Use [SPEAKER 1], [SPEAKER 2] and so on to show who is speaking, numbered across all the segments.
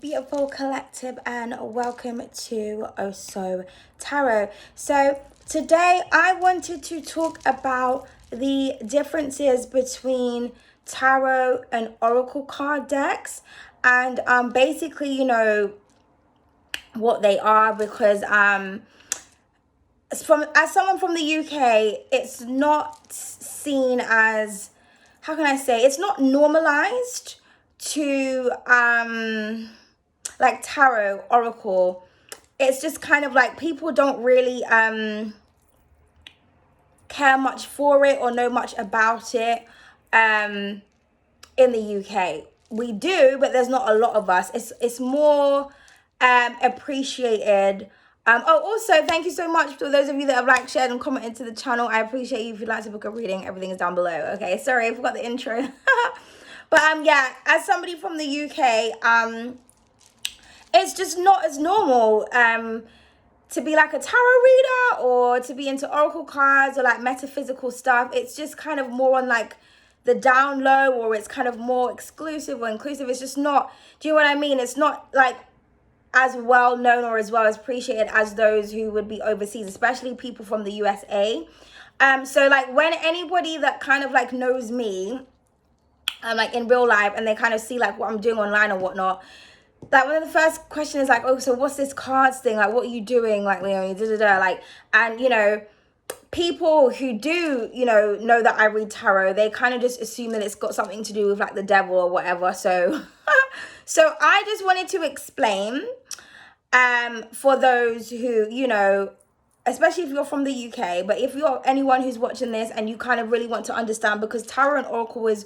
[SPEAKER 1] beautiful collective, and welcome to Also Tarot. So today I wanted to talk about the differences between tarot and oracle card decks, and basically, what they are, because as someone from the UK, it's not seen as, how can I say, it's not normalized to like tarot, oracle. It's just kind of like people don't really care much for it or know much about it in the UK. We do, but there's not a lot of us. It's more appreciated. Also, thank you so much to those of you that have liked, shared, and commented to the channel. I appreciate you. If you'd like to book a reading, everything is down below. Okay, sorry, I forgot the intro. But yeah, as somebody from the UK, it's just not as normal to be like a tarot reader or to be into oracle cards or like metaphysical stuff. It's just kind of more on like the down low, or it's kind of more exclusive or inclusive. It's just not, do you know what I mean? It's not like as well known or as well as appreciated as those who would be overseas, especially people from the USA. So like when anybody that kind of like knows me, like in real life, and they kind of see like what I'm doing online or whatnot, like one of the first questions is like, oh, so what's this cards thing? Like, what are you doing? Like, like, and people who do, know that I read tarot, they kind of just assume that it's got something to do with like the devil or whatever. So, so I just wanted to explain, for those who, especially if you're from the UK, but if you're anyone who's watching this and you kind of really want to understand, because tarot and oracle is,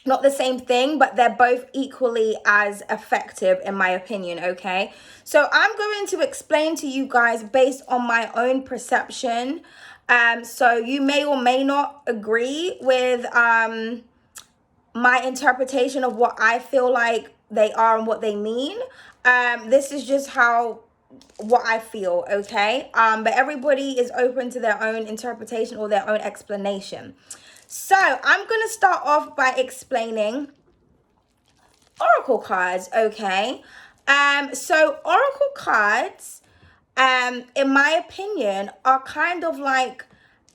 [SPEAKER 1] not the same thing, but they're both equally as effective in my opinion. Okay, so I'm going to explain to you guys based on my own perception. So you may or may not agree with my interpretation of what I feel like they are and what they mean. This is just what I feel, okay? But everybody is open to their own interpretation or their own explanation. So I'm going to start off by explaining oracle cards, okay? So oracle cards, in my opinion, are kind of like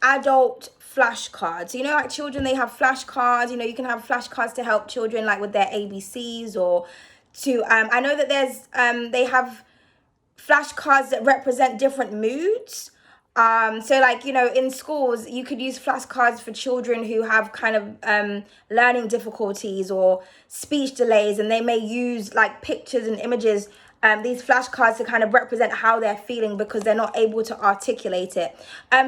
[SPEAKER 1] adult flashcards. Like children, they have flashcards. You can have flashcards to help children like with their ABCs, or to, I know that there's, they have flashcards that represent different moods. So like, in schools, you could use flashcards for children who have kind of learning difficulties or speech delays, and they may use like pictures and images, these flashcards, to kind of represent how they're feeling because they're not able to articulate it.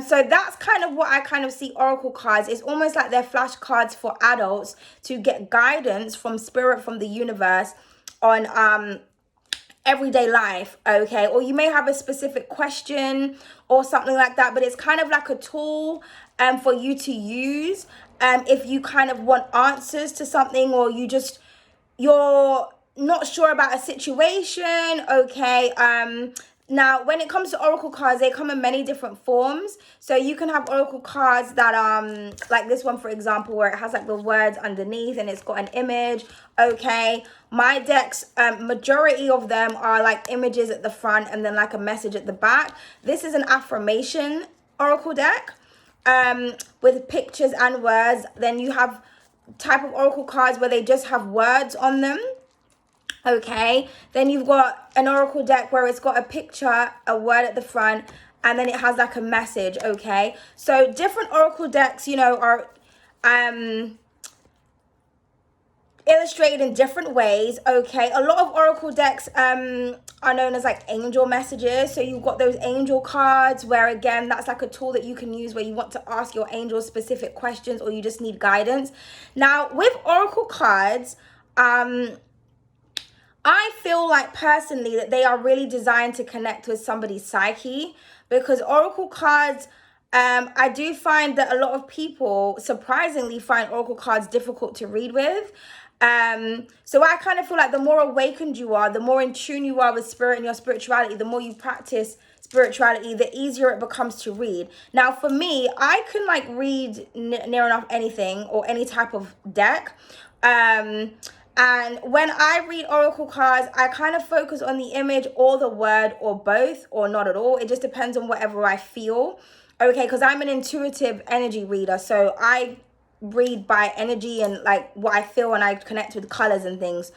[SPEAKER 1] So that's kind of what I kind of see oracle cards. It's almost like they're flashcards for adults to get guidance from spirit, from the universe, on everyday life, okay? Or you may have a specific question or something like that, but it's kind of like a tool for you to use if you kind of want answers to something, or you're not sure about a situation, okay? Now, when it comes to oracle cards, they come in many different forms. So you can have oracle cards that, like this one, for example, where it has like the words underneath and it's got an image, okay? My decks, majority of them are like images at the front and then like a message at the back. This is an affirmation oracle deck, with pictures and words. Then you have type of oracle cards where they just have words on them. Okay, then you've got an oracle deck where it's got a picture, a word at the front, and then it has like a message. Okay, so different oracle decks, are illustrated in different ways. Okay, a lot of oracle decks are known as like angel messages. So you've got those angel cards where, again, that's like a tool that you can use where you want to ask your angels specific questions, or you just need guidance. Now with oracle cards, I feel like personally that they are really designed to connect with somebody's psyche, because oracle cards, I do find that a lot of people surprisingly find oracle cards difficult to read with. So I kind of feel like the more awakened you are, the more in tune you are with spirit and your spirituality, the more you practice spirituality, the easier it becomes to read. Now for me, I can like read near enough anything or any type of deck. And when I read oracle cards, I kind of focus on the image or the word or both or not at all. It just depends on whatever I feel. Okay, because I'm an intuitive energy reader. So I read by energy and like what I feel, and I connect with colors and things.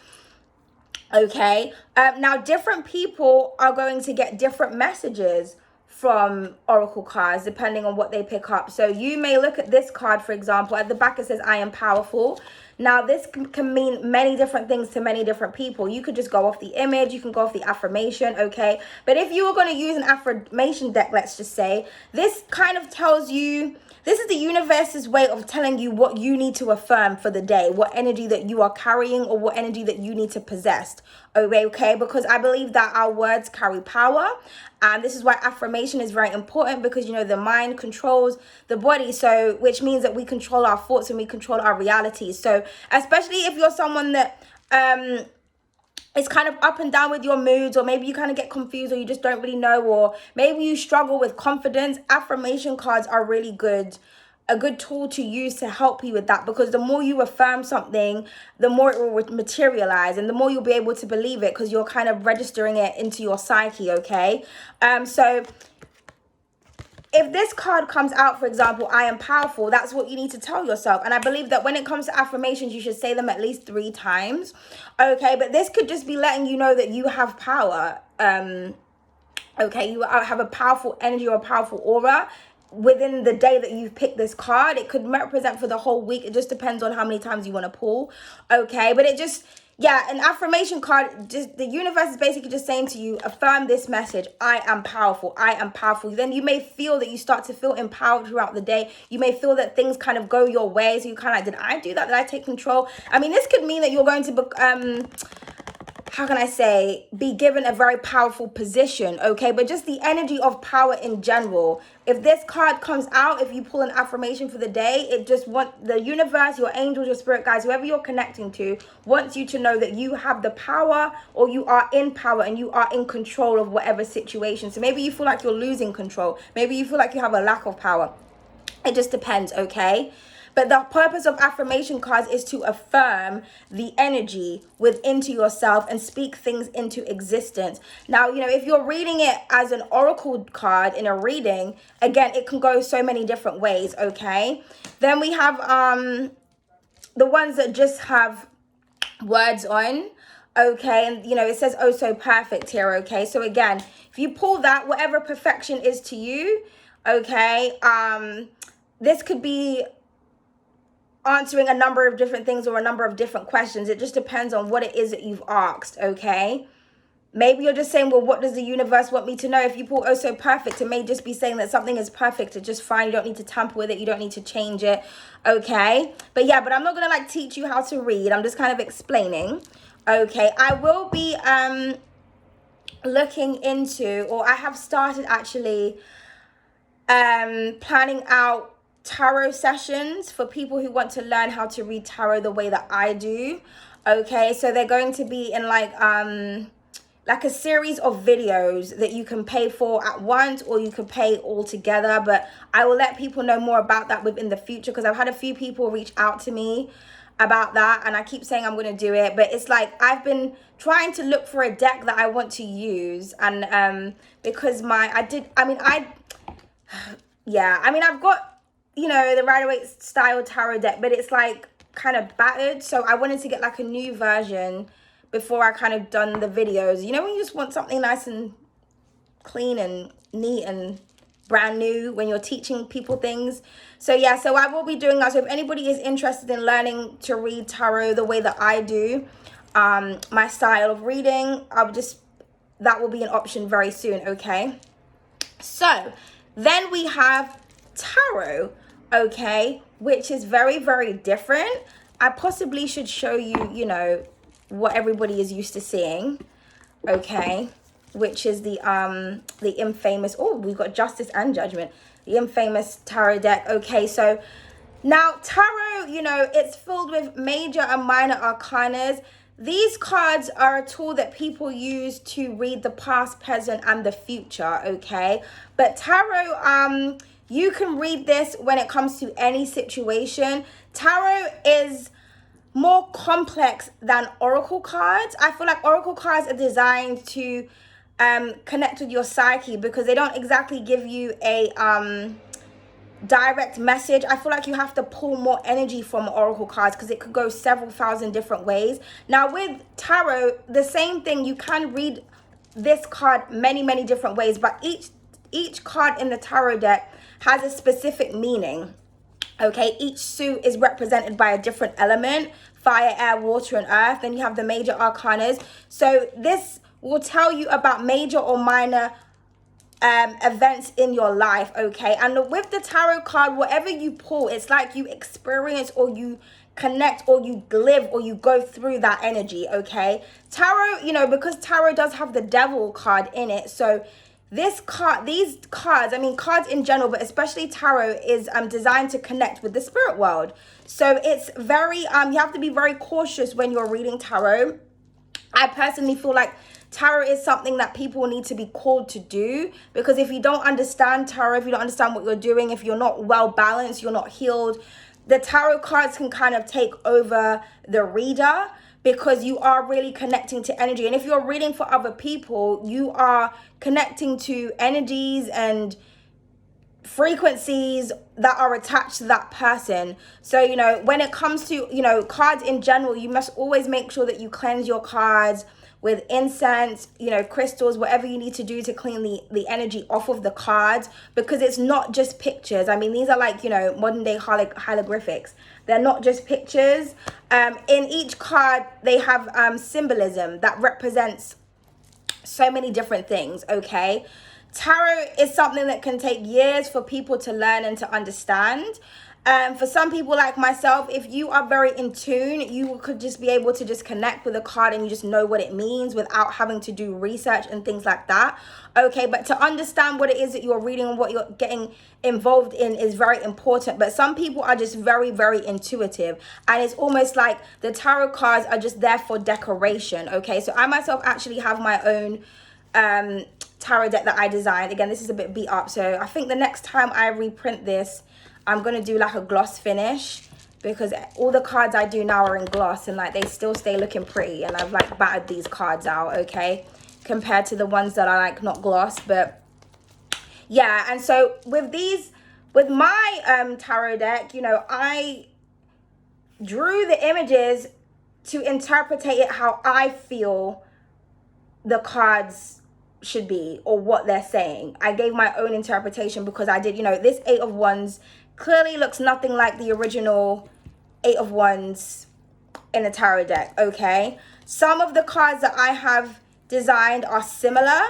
[SPEAKER 1] Okay, now different people are going to get different messages from oracle cards depending on what they pick up. So you may look at this card, for example, at the back it says I am powerful. Now this can mean many different things to many different people. You could just go off the image, you can go off the affirmation, okay? But if you were going to use an affirmation deck, let's just say, this kind of tells you, this is the universe's way of telling you what you need to affirm for the day, what energy that you are carrying or what energy that you need to possess. Okay, because I believe that our words carry power. And this is why affirmation is very important, because, you know, the mind controls the body. So, which means that we control our thoughts and we control our realities. So, especially if you're someone that, it's kind of up and down with your moods, or maybe you kind of get confused, or you just don't really know, or maybe you struggle with confidence, affirmation cards are really good, a good tool to use to help you with that, because the more you affirm something, the more it will materialize, and the more you'll be able to believe it, because you're kind of registering it into your psyche. Okay, so if this card comes out, for example, I am powerful, that's what you need to tell yourself. And I believe that when it comes to affirmations, you should say them at least 3 times. Okay, but this could just be letting you know that you have power. Okay, you have a powerful energy or a powerful aura within the day that you've picked this card. It could represent for the whole week. It just depends on how many times you want to pull. Okay, but it just, yeah, an affirmation card, just the universe is basically just saying to you, affirm this message: I am powerful, I am powerful. Then you may feel that you start to feel empowered throughout the day. You may feel that things kind of go your way, so you kind of like, did I do that? Did I take control? I mean, this could mean that you're going to how can I say, be given a very powerful position, okay? But just the energy of power in general. If this card comes out, if you pull an affirmation for the day, it just the universe, your angels, your spirit guides, whoever you're connecting to, wants you to know that you have the power, or you are in power and you are in control of whatever situation. So maybe you feel like you're losing control. Maybe you feel like you have a lack of power. It just depends, okay? But the purpose of affirmation cards is to affirm the energy within to yourself and speak things into existence. Now, you know, if you're reading it as an oracle card in a reading, again, it can go so many different ways, okay? Then we have the ones that just have words on, okay? And, you know, it says, oh, so perfect here, okay? So again, if you pull that, whatever perfection is to you, okay, this could be answering a number of different things or a number of different questions. It just depends on what it is that you've asked, okay? Maybe you're just saying, well, what does the universe want me to know? If you pull oh so perfect, it may just be saying that something is perfect. It's just fine. You don't need to tamper with it. You don't need to change it, okay? But yeah, but I'm not going to like teach you how to read. I'm just kind of explaining, okay? I will be looking into, or I have started actually planning out tarot sessions for people who want to learn how to read tarot the way that I do. Okay, so they're going to be in like a series of videos that you can pay for at once, or you can pay all together. But I will let people know more about that within the future, because I've had a few people reach out to me about that, and I keep saying I'm going to do it, but it's like I've been trying to look for a deck that I want to use, and because I've got, you know, the Rider-Waite style tarot deck, but it's like kind of battered. So I wanted to get like a new version before I kind of done the videos. You know, when you just want something nice and clean and neat and brand new when you're teaching people things. So yeah, so I will be doing that. So if anybody is interested in learning to read tarot the way that I do, my style of reading, that will be an option very soon, okay? So then we have tarot, okay, which is very, very different. I possibly should show you, you know, what everybody is used to seeing, okay, which is the infamous, oh, we've got Justice and Judgment, the infamous tarot deck. Okay, so now tarot, you know, it's filled with major and minor arcanas. These cards are a tool that people use to read the past, present, and the future, okay? But tarot, you can read this when it comes to any situation. Tarot is more complex than oracle cards. I feel like oracle cards are designed to connect with your psyche because they don't exactly give you a direct message. I feel like you have to pull more energy from oracle cards because it could go several thousand different ways. Now with tarot, the same thing. You can read this card many different ways, but each card in the tarot deck has a specific meaning. Okay, each suit is represented by a different element: fire, air, water, and earth. Then you have the major arcanas. So this will tell you about major or minor events in your life. Okay, and with the tarot card, whatever you pull, it's like you experience or you connect or you live or you go through that energy. Okay, tarot, you know, because tarot does have the devil card in it, so these cards, I mean cards in general, but especially tarot, is designed to connect with the spirit world. So it's very you have to be very cautious when you're reading tarot. I personally feel like tarot is something that people need to be called to do, because if you don't understand tarot, if you don't understand what you're doing, if you're not well balanced, you're not healed, the tarot cards can kind of take over the reader, because you are really connecting to energy. And if you're reading for other people, you are connecting to energies and frequencies that are attached to that person. So, you know, when it comes to, you know, cards in general, you must always make sure that you cleanse your cards with incense, you know, crystals, whatever you need to do to clean the energy off of the cards, because it's not just pictures. I mean, these are like, you know, modern day hieroglyphics. They're not just pictures. In each card, they have symbolism that represents so many different things, okay? Tarot is something that can take years for people to learn and to understand. For some people like myself, if you are very in tune, you could just be able to just connect with a card and you just know what it means without having to do research and things like that. Okay, but to understand what it is that you're reading and what you're getting involved in is very important. But some people are just very intuitive, and it's almost like the tarot cards are just there for decoration. Okay, so I myself actually have my own tarot deck that I designed. Again, this is a bit beat up, so I think the next time I reprint this, I'm going to do like a gloss finish, because all the cards I do now are in gloss and like they still stay looking pretty, and I've like battered these cards out, okay, compared to the ones that are like not gloss. But yeah, and so with my tarot deck, you know, I drew the images to interpretate it how I feel the cards should be or what they're saying. I gave my own interpretation because I did, you know, this 8 of Wands clearly looks nothing like the original 8 of Wands in the tarot deck, okay? Some of the cards that I have designed are similar,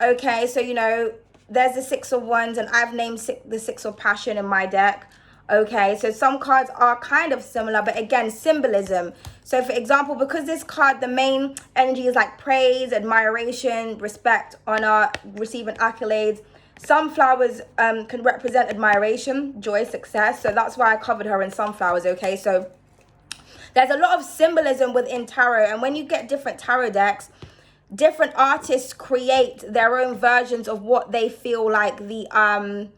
[SPEAKER 1] okay? So, you know, there's the 6 of Wands, and I've named the 6 of Passion in my deck, okay? So some cards are kind of similar, but again, symbolism. So for example, because this card, the main energy is like praise, admiration, respect, honor, receiving accolades. Sunflowers can represent admiration, joy, success. So that's why I covered her in sunflowers, okay? So there's a lot of symbolism within tarot. And when you get different tarot decks, different artists create their own versions of what they feel like the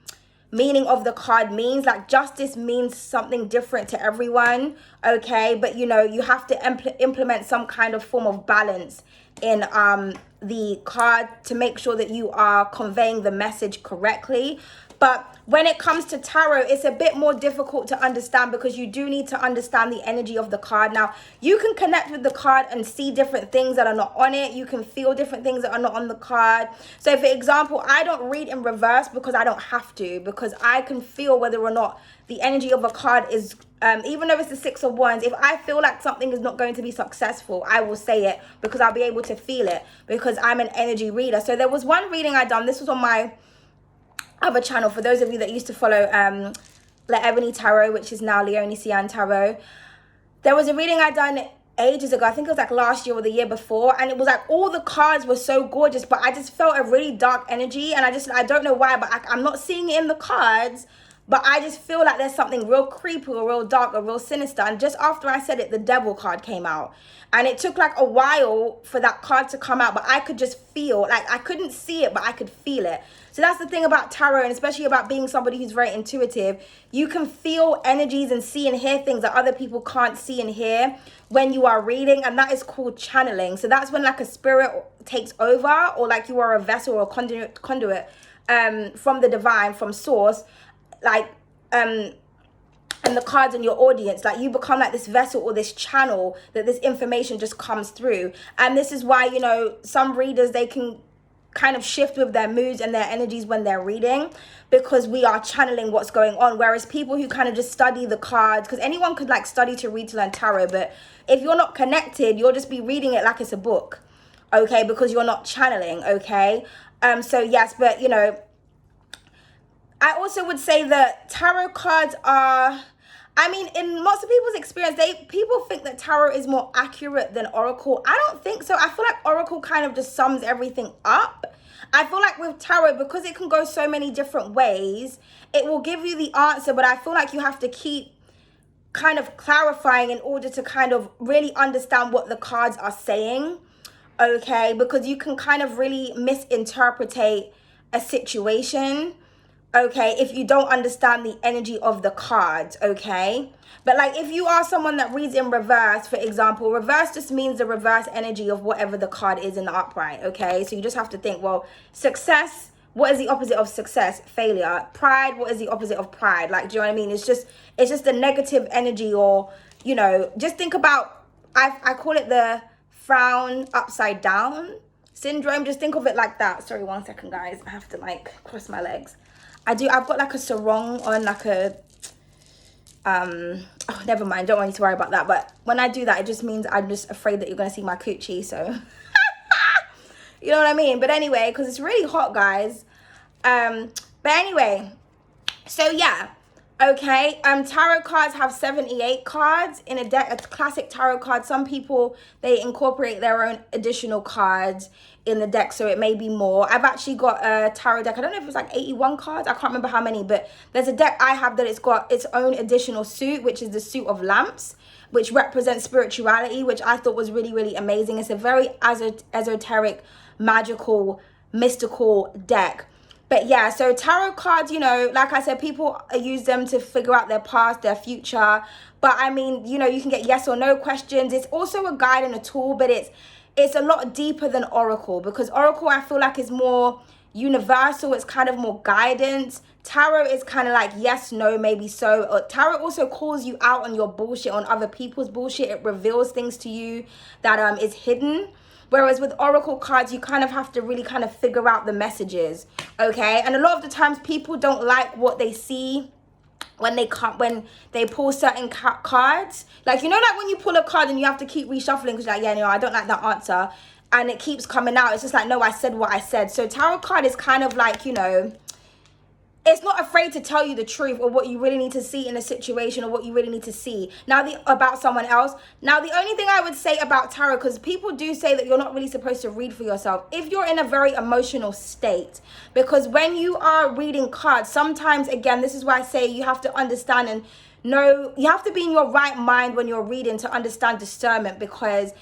[SPEAKER 1] meaning of the card means. Like justice means something different to everyone, okay? But, you know, you have to implement some kind of form of balance in the card to make sure that you are conveying the message correctly. But when it comes to tarot, it's a bit more difficult to understand, because you do need to understand the energy of the card. Now, you can connect with the card and see different things that are not on it. You can feel different things that are not on the card. So, for example, I don't read in reverse because I don't have to, because I can feel whether or not the energy of a card is, even though it's the 6 of Wands, if I feel like something is not going to be successful, I will say it, because I'll be able to feel it, because I'm an energy reader. So there was one reading I done. This was on my other channel, for those of you that used to follow Le Ebony Tarot, which is now Leonie Sian Tarot. There was a reading I done ages ago. I think it was like last year or the year before, and it was like all the cards were so gorgeous, but I just felt a really dark energy, and I don't know why, but I'm not seeing it in the cards, But I just feel like there's something real creepy or real dark or real sinister. And just after I said it, the devil card came out. And it took like a while for that card to come out, but I could just feel, like I couldn't see it, but I could feel it. So that's the thing about tarot, and especially about being somebody who's very intuitive. You can feel energies and see and hear things that other people can't see and hear when you are reading, and that is called channeling. So that's when like a spirit takes over, or like you are a vessel or a conduit from the divine, from source, like and the cards in your audience, like you become like this vessel or this channel that this information just comes through. And this is why, you know, some readers, they can kind of shift with their moods and their energies when they're reading, because we are channeling what's going on. Whereas people who kind of just study the cards, because anyone could like study to read to learn tarot, but if you're not connected, you'll just be reading it like it's a book, okay, because you're not channeling, okay. So yes, but you know, I also would say that tarot cards are, I mean, in most of people's experience, people think that tarot is more accurate than oracle. I don't think so. I feel like oracle kind of just sums everything up. I feel like with tarot, because it can go so many different ways, it will give you the answer, but I feel like you have to keep kind of clarifying in order to kind of really understand what the cards are saying, okay? Because you can kind of really misinterpret a situation, okay, if you don't understand the energy of the cards, okay? But like if you are someone that reads in reverse, for example, reverse just means the reverse energy of whatever the card is in the upright, okay? So you just have to think, well, success, what is the opposite of success? Failure. Pride, what is the opposite of pride? Like, do you know what I mean? It's just a negative energy, or, you know, just think about, I call it the frown upside down syndrome. Just think of it like that. Sorry, 1 second, guys. I have to like cross my legs. I've got like a sarong on, like a, oh, never mind, don't want you to worry about that. But when I do that, it just means I'm just afraid that you're going to see my coochie, so, you know what I mean? But anyway, because it's really hot, guys. But anyway, so yeah, okay, tarot cards have 78 cards in a deck, a classic tarot card. Some people, they incorporate their own additional cards in the deck, so it may be more. I've actually got a tarot deck. I don't know if it's like 81 cards. I can't remember how many, but there's a deck I have that it's got its own additional suit, which is the suit of lamps, which represents spirituality, which I thought was really, really amazing. It's a very esoteric, magical, mystical deck. But yeah, so tarot cards, you know, like I said, people use them to figure out their past, their future. But I mean, you know, you can get yes or no questions. It's also a guide and a tool, but it's a lot deeper than oracle, because oracle, I feel like, is more universal. It's kind of more guidance. Tarot is kind of like yes, no, maybe so. Tarot also calls you out on your bullshit, on other people's bullshit. It reveals things to you that is hidden. Whereas with oracle cards, you kind of have to really kind of figure out the messages, okay? And a lot of the times people don't like what they see when they pull certain cards. Like, you know, like when you pull a card and you have to keep reshuffling because you're like, yeah, no, I don't like that answer. And it keeps coming out. It's just like, no, I said what I said. So tarot card is kind of like, you know, it's not afraid to tell you the truth or what you really need to see in a situation or what you really need to see about someone else. Now, the only thing I would say about tarot, because people do say that you're not really supposed to read for yourself if you're in a very emotional state, because when you are reading cards, sometimes, again, this is why I say you have to understand and know, you have to be in your right mind when you're reading to understand discernment, because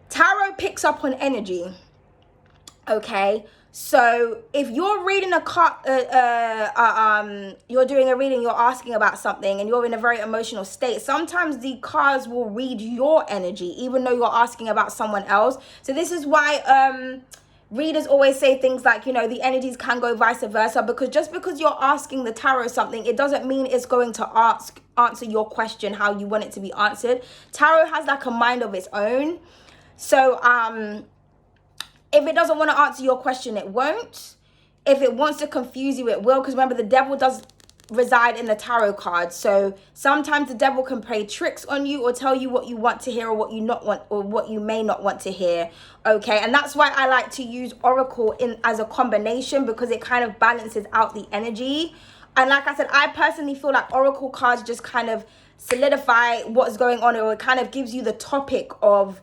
[SPEAKER 1] tarot picks up on energy, okay? So if you're reading a card, you're doing a reading, you're asking about something and you're in a very emotional state, sometimes the cards will read your energy, even though you're asking about someone else. So this is why readers always say things like, you know, the energies can go vice versa, because just because you're asking the tarot something, it doesn't mean it's going to answer your question how you want it to be answered. Tarot has like a mind of its own. So, if it doesn't want to answer your question, it won't. If it wants to confuse you, it will. Because remember, the devil does reside in the tarot cards. So sometimes the devil can play tricks on you or tell you what you want to hear or what you not want, or what you may not want to hear. Okay, and that's why I like to use oracle as a combination, because it kind of balances out the energy. And like I said, I personally feel like oracle cards just kind of solidify what's going on, or it kind of gives you the topic of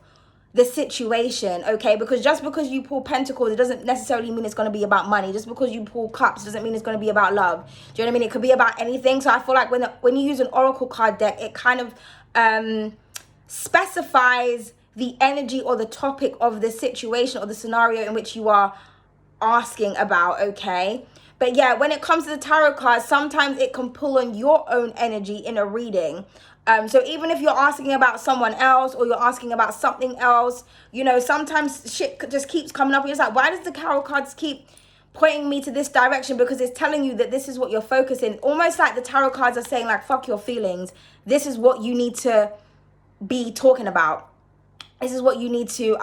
[SPEAKER 1] the situation, okay? Because just because you pull pentacles, it doesn't necessarily mean it's going to be about money. Just because you pull cups doesn't mean it's going to be about love. Do you know what I mean? It could be about anything. So I feel like when you use an oracle card deck, it kind of specifies the energy or the topic of the situation or the scenario in which you are asking about, okay? But yeah, when it comes to the tarot cards, sometimes it can pull on your own energy in a reading. So even if you're asking about someone else or you're asking about something else, you know, sometimes shit just keeps coming up. You're just like, why does the tarot cards keep pointing me to this direction? Because it's telling you that this is what you're focusing. Almost like the tarot cards are saying, like, fuck your feelings. This is what you need to be talking about. This is what you need to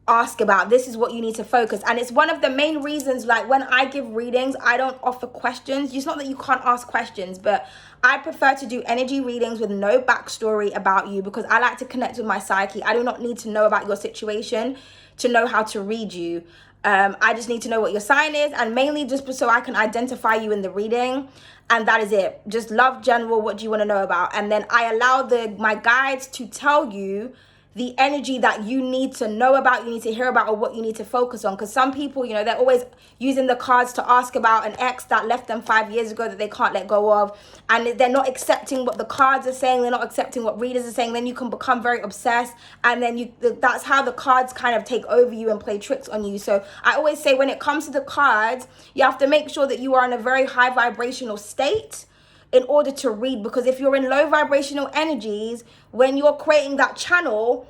[SPEAKER 1] ask about. This is what you need to focus. And it's one of the main reasons, like, when I give readings, I don't offer questions. It's not that you can't ask questions, but I prefer to do energy readings with no backstory about you, because I like to connect with my psyche. I do not need to know about your situation to know how to read you. I just need to know what your sign is, and mainly just so I can identify you in the reading. And that is it. Just love general, what do you want to know about? And then I allow my guides to tell you the energy that you need to know about, you need to hear about, or what you need to focus on. Because some people, you know, they're always using the cards to ask about an ex that left them 5 years ago that they can't let go of. And they're not accepting what the cards are saying. They're not accepting what readers are saying. Then you can become very obsessed. And then that's how the cards kind of take over you and play tricks on you. So I always say, when it comes to the cards, you have to make sure that you are in a very high vibrational state in order to read. Because if you're in low vibrational energies, when you're creating that channel,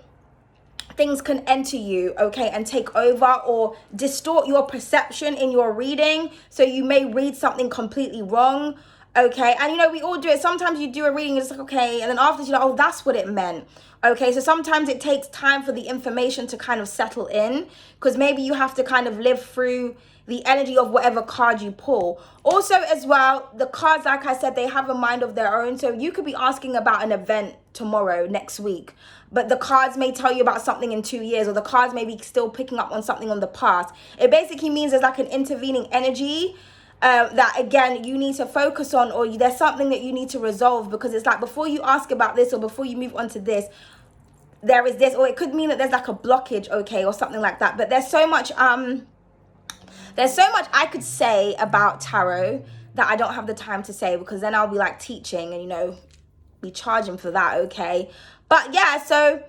[SPEAKER 1] things can enter you, okay, and take over or distort your perception in your reading. So you may read something completely wrong, okay? And you know, we all do it. Sometimes you do a reading, it's like, okay, and then after you're like, oh, that's what it meant. Okay, so sometimes it takes time for the information to kind of settle in, because maybe you have to kind of live through the energy of whatever card you pull. Also as well, the cards, like I said, they have a mind of their own. So you could be asking about an event tomorrow, next week, but the cards may tell you about something in 2 years, or the cards may be still picking up on something on the past. It basically means there's like an intervening energy that, again, you need to focus on, or there's something that you need to resolve, because it's like, before you ask about this or before you move on to this, there is this, or it could mean that there's like a blockage, okay, or something like that. But there's so much I could say about tarot that I don't have the time to say, because then I'll be like teaching and, you know, be charging for that, okay? But yeah, so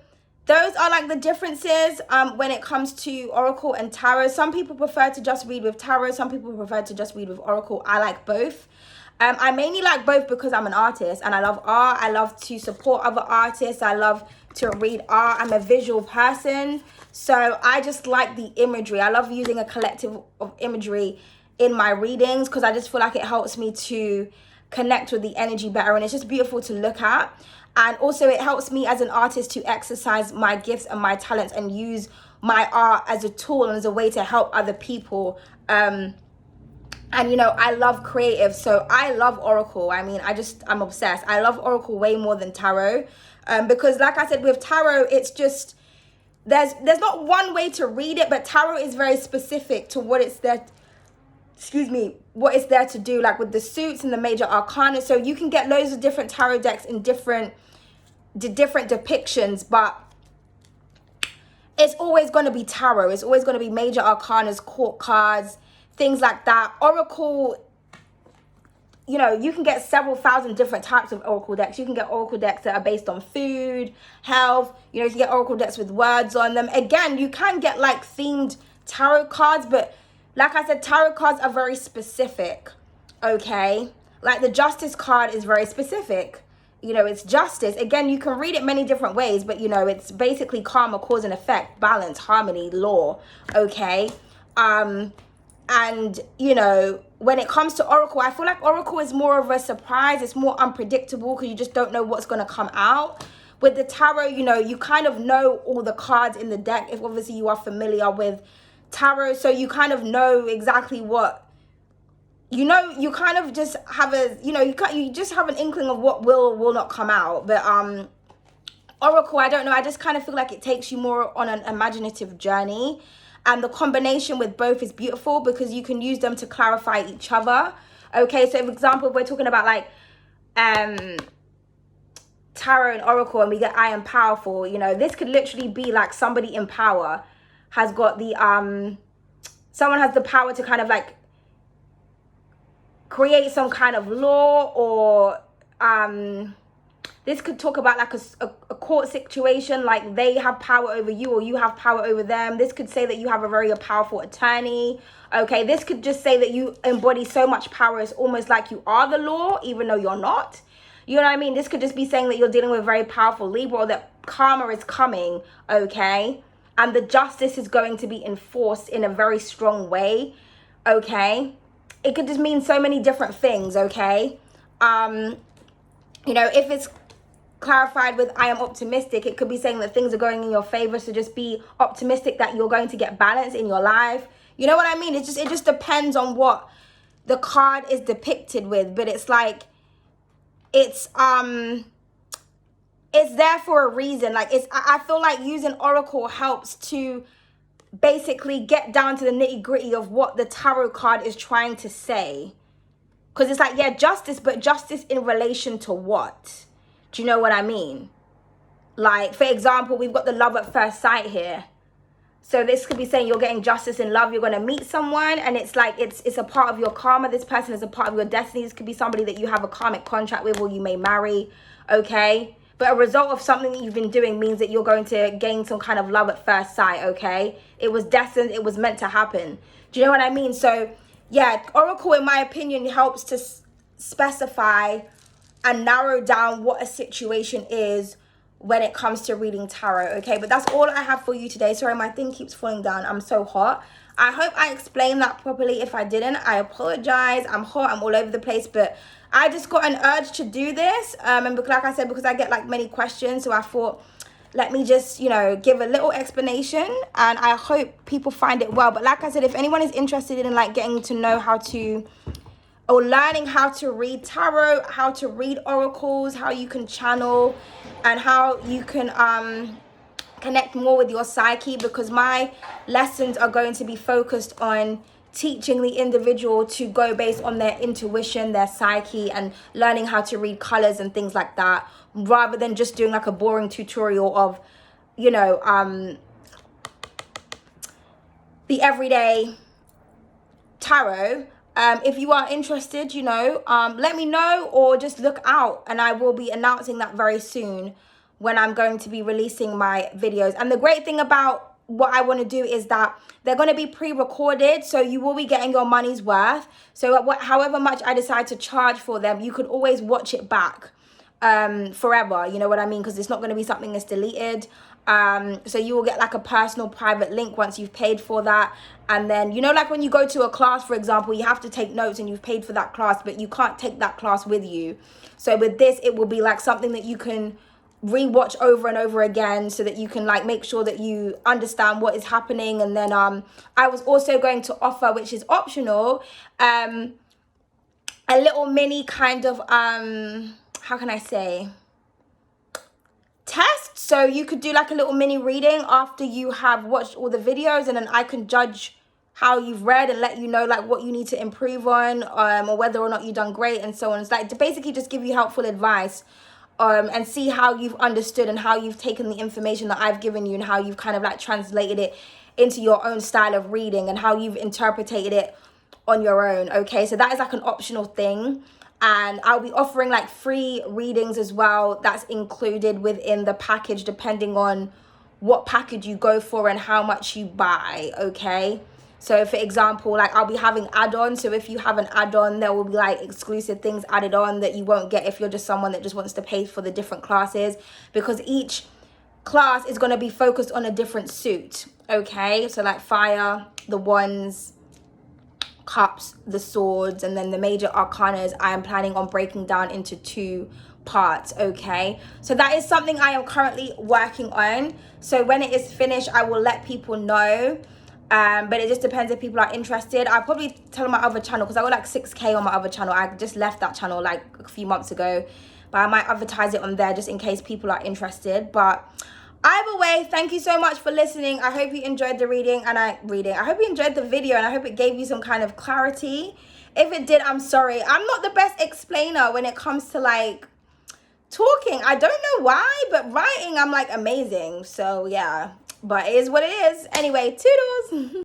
[SPEAKER 1] those are like the differences when it comes to oracle and tarot. Some people prefer to just read with tarot. Some people prefer to just read with oracle. I like both. I mainly like both because I'm an artist and I love art. I love to support other artists. I love to read art. I'm a visual person. So I just like the imagery. I love using a collective of imagery in my readings, because I just feel like it helps me to connect with the energy better, and it's just beautiful to look at. And also it helps me as an artist to exercise my gifts and my talents and use my art as a tool and as a way to help other people. And you know, I love creative, so I love oracle. I mean, I'm obsessed. I love oracle way more than tarot, because like I said, with tarot, it's just there's not one way to read it, but tarot is very specific to what it's there, what it's there to do, like with the suits and the major arcana. So you can get loads of different tarot decks in different depictions, but it's always going to be tarot. It's always going to be major arcanas, court cards, things like that. Oracle, you know, you can get several thousand different types of oracle decks. You can get oracle decks that are based on food, health. You know, you can get oracle decks with words on them. Again, you can get like themed tarot cards, but like I said, tarot cards are very specific, okay? Like the justice card is very specific. You know, it's justice. Again, you can read it many different ways, but you know, it's basically karma, cause and effect, balance, harmony, law, okay? And, you know, when it comes to oracle, I feel like oracle is more of a surprise. It's more unpredictable because you just don't know what's going to come out. With the tarot, you know, you kind of know all the cards in the deck, if obviously you are familiar with tarot. So you kind of know exactly what, you know, you kind of just have a, you know, you just have an inkling of what will or will not come out. But oracle, I don't know. I just kind of feel like it takes you more on an imaginative journey. And the combination with both is beautiful because you can use them to clarify each other. Okay, so for example, if we're talking about like tarot and oracle and we get I am powerful, you know, this could literally be like somebody in power has got the someone has the power to kind of like create some kind of law, or this could talk about like a court situation, like they have power over you or you have power over them. This could say that you have a very powerful attorney. Okay, this could just say that you embody so much power, it's almost like you are the law, even though you're not. You know what I mean? This could just be saying that you're dealing with a very powerful Libra, or that karma is coming, okay? And the justice is going to be enforced in a very strong way, okay? It could just mean so many different things, okay? You know, if it's clarified with I am optimistic, it could be saying that things are going in your favor, so just be optimistic that you're going to get balance in your life. You know what I mean? It just depends on what the card is depicted with, but it's like, it's there for a reason. Like, I feel like using oracle helps to basically get down to the nitty-gritty of what the tarot card is trying to say, because it's like, yeah, justice, but justice in relation to what? Do you know what I mean? Like, for example, we've got the love at first sight here. So this could be saying you're getting justice in love. You're going to meet someone and it's like, it's a part of your karma. This person is a part of your destiny. This could be somebody that you have a karmic contract with, or you may marry, okay? But a result of something that you've been doing means that you're going to gain some kind of love at first sight, okay? It was destined. It was meant to happen. Do you know what I mean? So, yeah, oracle, in my opinion, helps to specify and narrow down what a situation is when it comes to reading tarot, okay? But that's all I have for you today. Sorry, my thing keeps falling down. I'm so hot. I hope I explained that properly. If I didn't, I apologize. I'm hot. I'm all over the place, but I just got an urge to do this. And because, like I said, because I get like many questions, so I thought, let me just, you know, give a little explanation, and I hope people find it well. But like I said, if anyone is interested in like getting to know how to, or learning how to read tarot, how to read oracles, how you can channel, and how you can connect more with your psyche, because my lessons are going to be focused on teaching the individual to go based on their intuition, their psyche, and learning how to read colors and things like that, rather than just doing like a boring tutorial of, you know, the everyday tarot. If you are interested, you know, let me know, or just look out, and I will be announcing that very soon when I'm going to be releasing my videos. And the great thing about what I want to do is that they're going to be pre-recorded, so you will be getting your money's worth. So however much I decide to charge for them, you could always watch it back forever, you know what I mean? Because it's not going to be something that's deleted. So you will get like a personal private link once you've paid for that. And then, you know, like when you go to a class, for example, you have to take notes and you've paid for that class, but you can't take that class with you. So with this, it will be like something that you can rewatch over and over again, so that you can like make sure that you understand what is happening. And then I was also going to offer, which is optional, a little mini kind of how can I say, test. So you could do like a little mini reading after you have watched all the videos, and then I can judge how you've read and let you know like what you need to improve on, or whether or not you've done great, and so on. It's like to basically just give you helpful advice, and see how you've understood and how you've taken the information that I've given you, and how you've kind of like translated it into your own style of reading, and how you've interpreted it on your own, okay? So that is like an optional thing. And I'll be offering like free readings as well. That's included within the package, depending on what package you go for and how much you buy, okay? So for example, like I'll be having add-ons. So if you have an add-on, there will be like exclusive things added on that you won't get if you're just someone that just wants to pay for the different classes, because each class is going to be focused on a different suit, okay? So like fire, the wands, cups, the swords, and then the major arcanas I am planning on breaking down into 2 parts, okay? So that is something I am currently working on. So when it is finished, I will let people know. But it just depends if people are interested. I'll probably tell my other channel, because I got like 6K on my other channel. I just left that channel like a few months ago, but I might advertise it on there just in case people are interested. But either way, thank you so much for listening. I hope you enjoyed the reading, and I hope you enjoyed the video, and I hope it gave you some kind of clarity. If it did, I'm sorry. I'm not the best explainer when it comes to like Talking, I don't know why, but writing, I'm like amazing. So yeah, but it is what it is. Anyway, toodles.